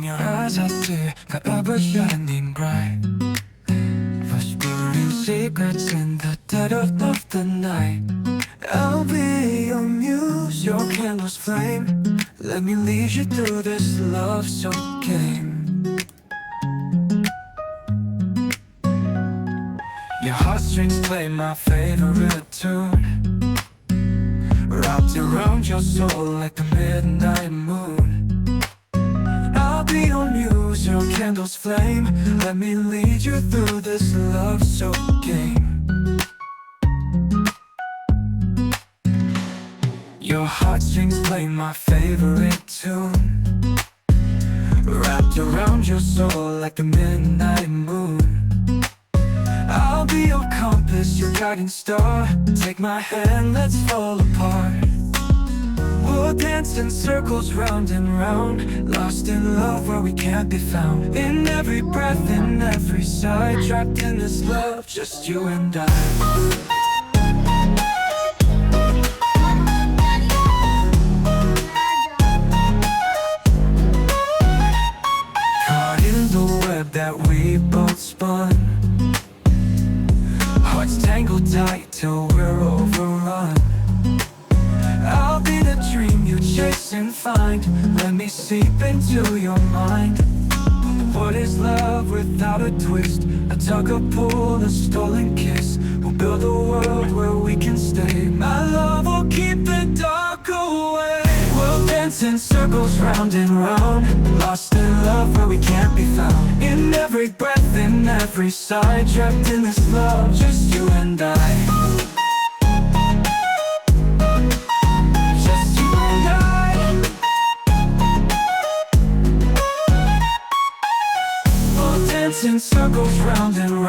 your eyes are clear, forever shining bright. Whispering secrets in the dead of the night. I'll be your muse, your candle's flame. Let me lead you through this love-soaked game. Your heartstrings play my favorite tune, wrapped around your soul like the midnight moon. I'll be your muse, your candle's flame. Let me lead you through this love-soaked game. Your heartstrings play my favorite tune, wrapped around your soul like the midnight moon. I'll be your compass, your guiding star. Take my hand, let's fall apart. We'll dance in circles round and round, lost in love where we can't be found. In every breath, in every sigh, trapped in this love, just you and I. That we both spun, hearts tangled tight till we're overrun. I'll be the dream you chase and find. Let me seep into your mind. What is love without a twist? A tug, a pull, a stolen kiss. We'll build a world where we can stay. My love will keep the dark away. We'll dance in circles round and round, lost in love where we can't be found. In every breath, in every sigh, trapped in this love, just you and I. Just you and I. We'll dance in circles round and round.